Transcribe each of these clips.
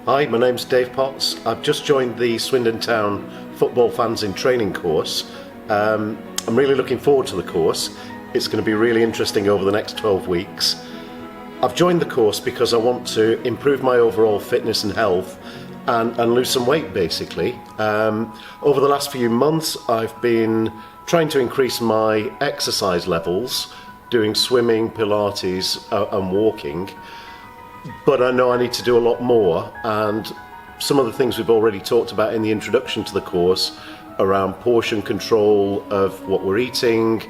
Hi, my name's Dave Potts. I've just joined the Swindon Town Football Fans in Training course. I'm really looking forward to the course. It's going to be really interesting over the next 12 weeks. I've joined the course because I want to improve my overall fitness and health and lose some weight basically. Over the last few months I've been trying to increase my exercise levels, doing swimming, Pilates and walking. But I know I need to do a lot more, and some of the things we've already talked about in the introduction to the course around portion control of what we're eating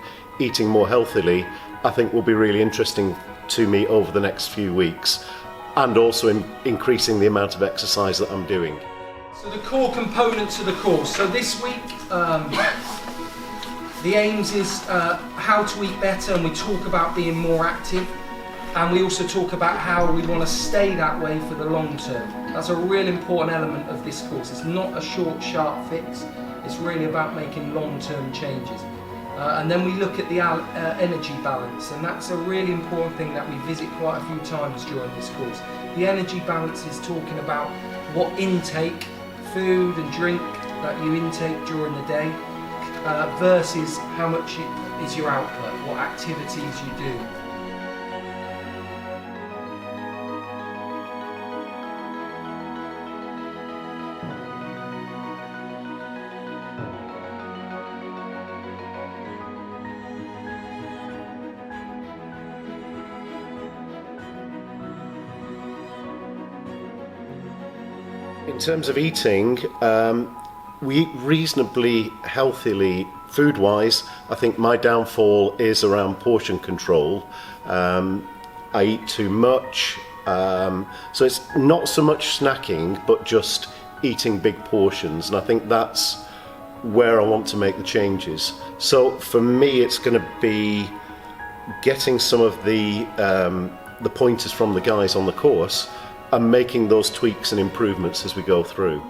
more healthily, I think will be really interesting to me over the next few weeks, and also increasing the amount of exercise that I'm doing. So the core components of the course. So this week the aims is how to eat better, and we talk about being more active. And we also talk about how we want to stay that way for the long term. That's a really important element of this course. It's not a short, sharp fix. It's really about making long-term changes. And then we look at the energy balance, and that's a really important thing that we visit quite a few times during this course. The energy balance is talking about what intake, food and drink that you intake during the day versus how much is your output, what activities you do. In terms of eating, we eat reasonably healthily food-wise. I think my downfall is around portion control. I eat too much, so it's not so much snacking, but just eating big portions, and I think that's where I want to make the changes. So for me, it's going to be getting some of the pointers from the guys on the course and making those tweaks and improvements as we go through.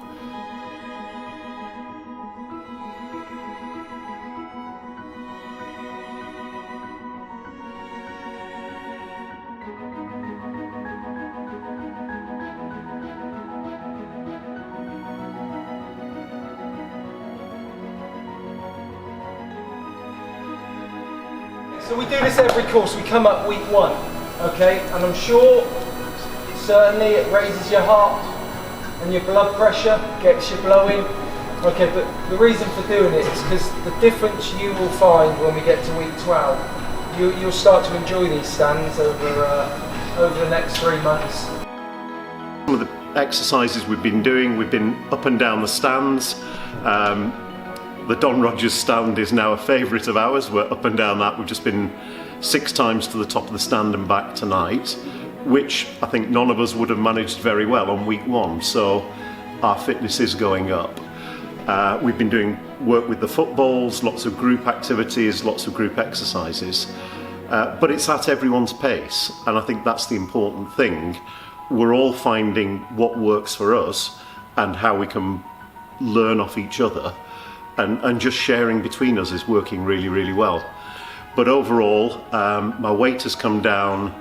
So we do this every course. We come up week one, okay, and I'm sure certainly it raises your heart and your blood pressure, gets you blowing. Okay, but the reason for doing it is because the difference you will find when we get to week 12, you'll start to enjoy these stands over the next 3 months. Some of the exercises we've been doing, we've been up and down the stands. The Don Rogers stand is now a favourite of ours. We're up and down that. We've just been 6 times to the top of the stand and back tonight, which I think none of us would have managed very well on week 1, so our fitness is going up. We've been doing work with the footballs, lots of group activities, lots of group exercises, but it's at everyone's pace, and I think that's the important thing. We're all finding what works for us and how we can learn off each other, and just sharing between us is working really, really well. But overall, my weight has come down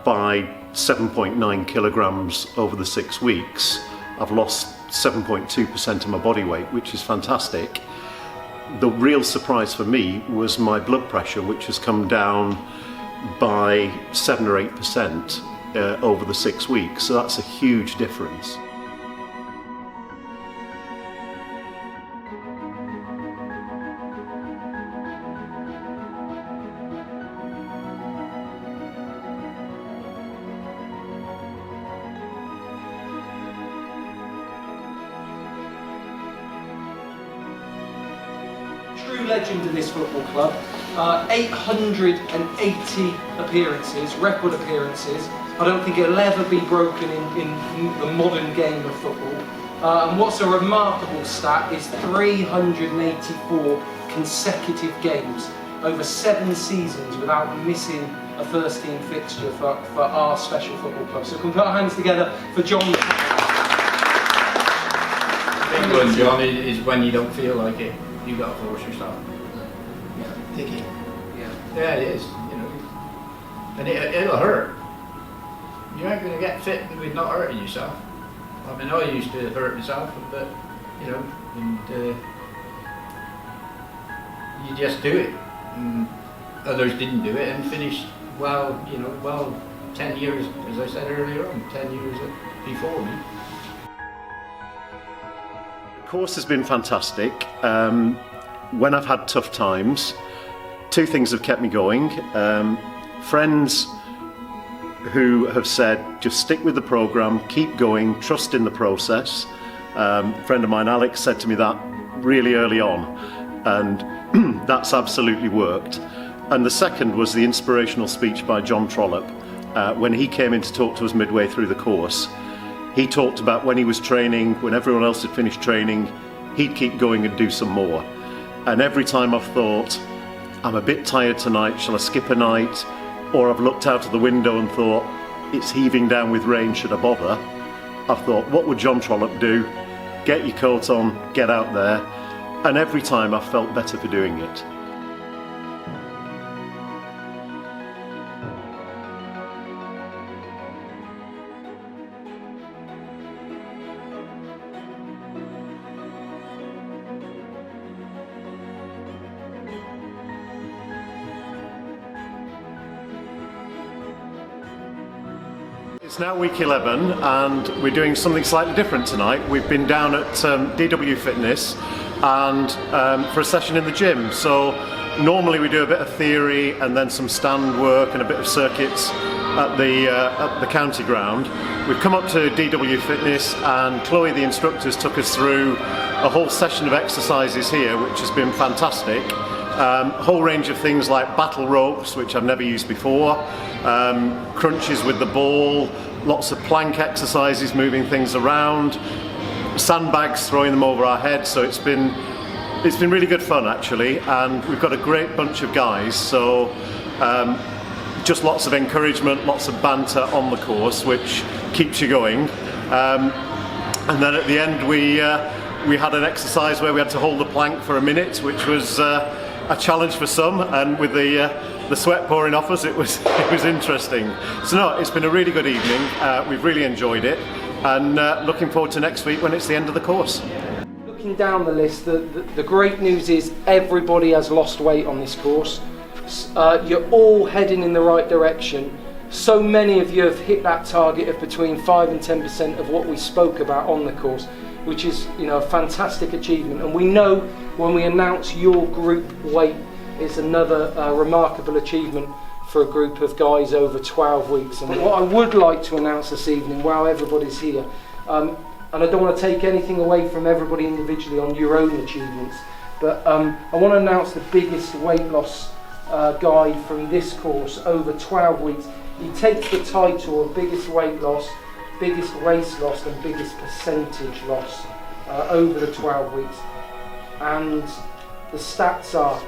by 7.9 kilograms over the 6 weeks. I've lost 7.2% of my body weight, which is fantastic. The real surprise for me was my blood pressure, which has come down by 7 or 8% over the 6 weeks, so that's a huge difference. True legend of this football club 880 appearances, record appearances. I don't think it'll ever be broken in the modern game of football. And what's a remarkable stat is 384 consecutive games over 7 seasons without missing a first team fixture for our special football club. So we can put our hands together for John. The big one, John, is when you don't feel like it, you got to force yourself. Dicky. Yeah, it is. You know, and it'll hurt. You aren't going to get fit with not hurting yourself. I mean, I used to hurt myself, but you know, and you just do it. And others didn't do it and finished well. You know, 10 years, as I said earlier on, 10 years before me. The course has been fantastic. When I've had tough times, 2 things have kept me going. Friends who have said, just stick with the programme, keep going, trust in the process. A friend of mine, Alex, said to me that really early on, and that's absolutely worked. And the second was the inspirational speech by John Trollope. When he came in to talk to us midway through the course, he talked about when he was training, when everyone else had finished training, he'd keep going and do some more. And every time I've thought, I'm a bit tired tonight, shall I skip a night? Or I've looked out of the window and thought, it's heaving down with rain, should I bother? I've thought, what would John Trollope do? Get your coat on, get out there. And every time I've felt better for doing it. It's now week 11 and we're doing something slightly different tonight. We've been down at DW Fitness and for a session in the gym. So normally we do a bit of theory and then some stand work and a bit of circuits at the county ground. We've come up to DW Fitness and Chloe, the instructors, took us through a whole session of exercises here, which has been fantastic. A whole range of things like battle ropes, which I've never used before, crunches with the ball, lots of plank exercises, moving things around, sandbags, throwing them over our heads. So it's been really good fun actually, and we've got a great bunch of guys. So just lots of encouragement, lots of banter on the course, which keeps you going. And then at the end we had an exercise where we had to hold the plank for a minute, which was a challenge for some, and with the sweat pouring off us, it was interesting. So no, it's been a really good evening. We've really enjoyed it, and looking forward to next week when it's the end of the course. Looking down the list, the great news is everybody has lost weight on this course. You're all heading in the right direction. So many of you have hit that target of between 5 and 10% of what we spoke about on the course, which is, you know, a fantastic achievement. And we know when we announce your group weight, it's another remarkable achievement for a group of guys over 12 weeks. And what I would like to announce this evening, while everybody's here, and I don't want to take anything away from everybody individually on your own achievements, but I want to announce the biggest weight loss guy from this course over 12 weeks. He takes the title of biggest weight loss, biggest race loss and biggest percentage loss over the 12 weeks. And the stats are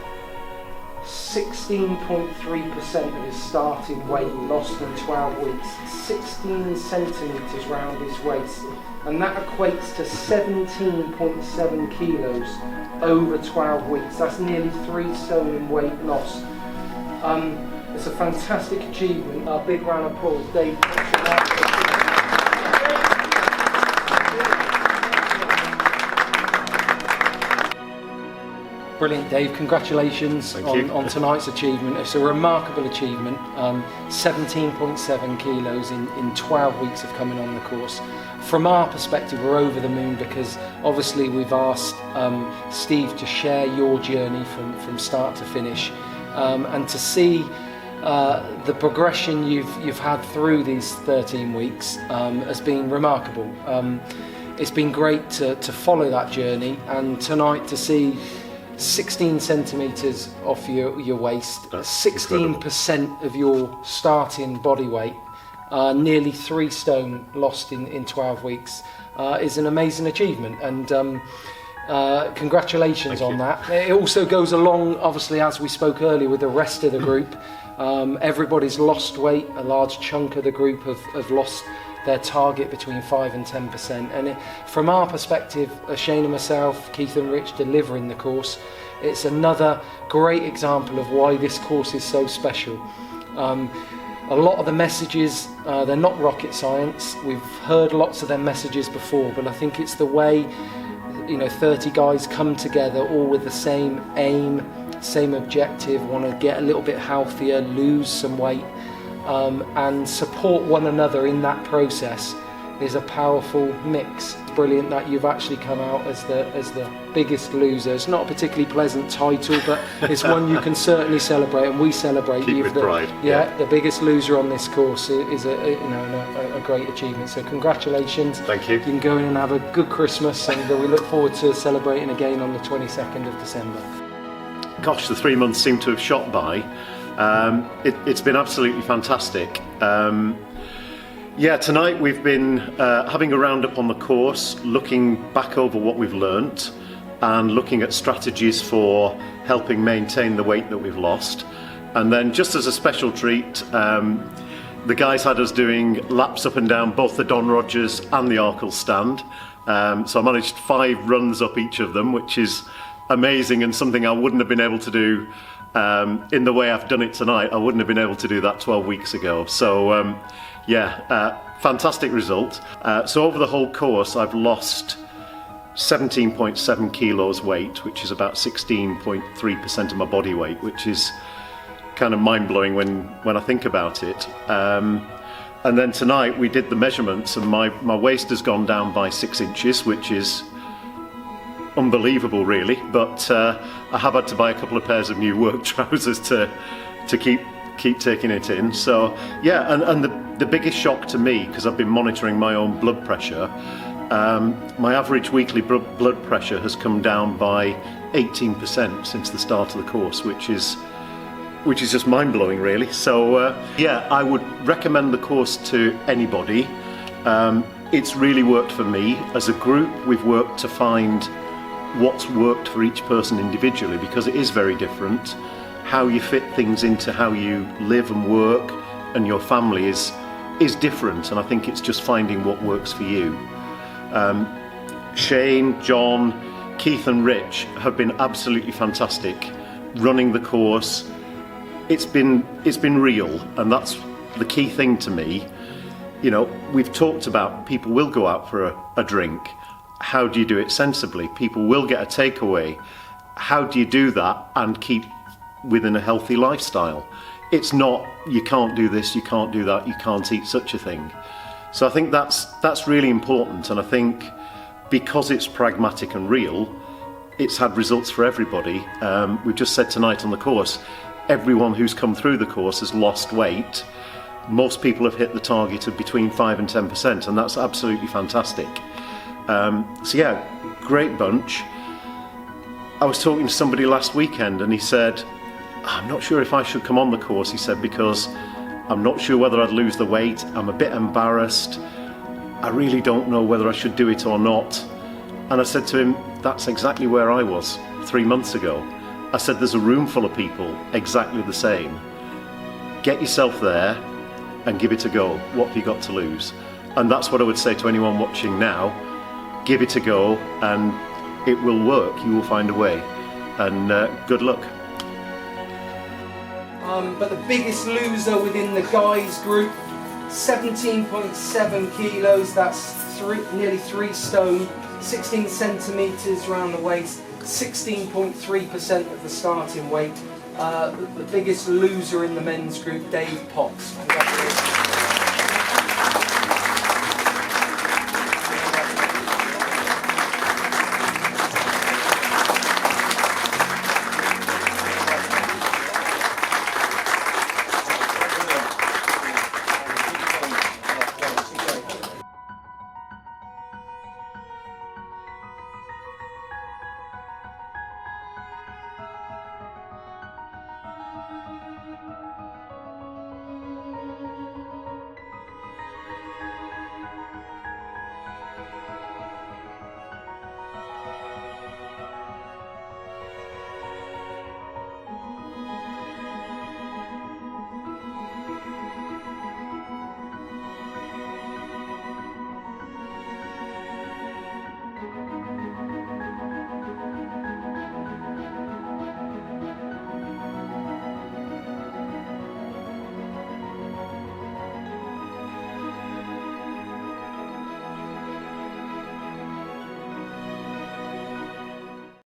16.3% of his starting weight lost in 12 weeks, 16 centimetres round his waist, and that equates to 17.7 kilos over 12 weeks. That's nearly 3 stone in weight loss. It's a fantastic achievement. A big round of applause, Dave. Brilliant, Dave. Congratulations on tonight's achievement. It's a remarkable achievement. 17.7 kilos in 12 weeks of coming on the course. From our perspective, we're over the moon because obviously we've asked Steve to share your journey from start to finish, and to see the progression you've had through these 13 weeks has been remarkable. It's been great to follow that journey, and tonight to see 16 centimetres off your waist, That's 16% of your starting body weight, nearly 3 stone lost in 12 weeks, is an amazing achievement, and congratulations on that. It also goes along, obviously, as we spoke earlier, with the rest of the group. Everybody's lost weight. A large chunk of the group have lost their target between 5 and 10%. And from our perspective, Shane and myself, Keith and Rich delivering the course, it's another great example of why this course is so special. A lot of the messages, they're not rocket science. We've heard lots of their messages before, but I think it's the way, 30 guys come together all with the same aim, same objective, want to get a little bit healthier, lose some weight, and support one another in that process is a powerful mix. It's brilliant that you've actually come out as the biggest loser. It's not a particularly pleasant title, but it's one you can certainly celebrate, and we celebrate. Keep with pride. Yeah, the biggest loser on this course is a great achievement. So congratulations. Thank you. You can go in and have a good Christmas, and we look forward to celebrating again on the 22nd of December. Gosh, the 3 months seem to have shot by. It's been absolutely fantastic. Tonight we've been having a roundup on the course, looking back over what we've learnt and looking at strategies for helping maintain the weight that we've lost. And then, just as a special treat, the guys had us doing laps up and down both the Don Rogers and the Arkle stand. So I managed 5 runs up each of them, which is amazing, and something I wouldn't have been able to do in the way I've done it tonight. I wouldn't have been able to do that 12 weeks ago. So fantastic result. So over the whole course I've lost 17.7 kilos weight, which is about 16.3% of my body weight, which is kind of mind-blowing when I think about it. And then tonight we did the measurements, and my waist has gone down by 6 inches, which is unbelievable really, but I have had to buy a couple of pairs of new work trousers to keep taking it in. So yeah, and the biggest shock to me, because I've been monitoring my own blood pressure, my average weekly blood pressure has come down by 18% since the start of the course, which is just mind-blowing really. So I would recommend the course to anybody. It's really worked for me. As a group, we've worked to find what's worked for each person individually, because it is very different. How you fit things into how you live and work and your family is different, and I think it's just finding what works for you. Shane, John, Keith and Rich have been absolutely fantastic running the course. It's been real, and that's the key thing to me. We've talked about people will go out for a drink. How do you do it sensibly? People will get a takeaway. How do you do that and keep within a healthy lifestyle? It's not, you can't do this, you can't do that, you can't eat such a thing. So I think that's really important, and I think because it's pragmatic and real, it's had results for everybody. We've just said tonight on the course, everyone who's come through the course has lost weight. Most people have hit the target of between 5 and 10%, and that's absolutely fantastic. Great bunch. I was talking to somebody last weekend, and he said, I'm not sure if I should come on the course, he said, because I'm not sure whether I'd lose the weight. I'm a bit embarrassed. I really don't know whether I should do it or not. And I said to him, that's exactly where I was 3 months ago. I said, there's a room full of people exactly the same. Get yourself there and give it a go. What have you got to lose? And that's what I would say to anyone watching now. Give it a go, and it will work. You will find a way. And good luck. But the biggest loser within the guys group, 17.7 kilos, that's nearly 3 stone, 16 centimetres around the waist, 16.3% of the starting weight. The biggest loser in the men's group, Dave Potts. Congratulations.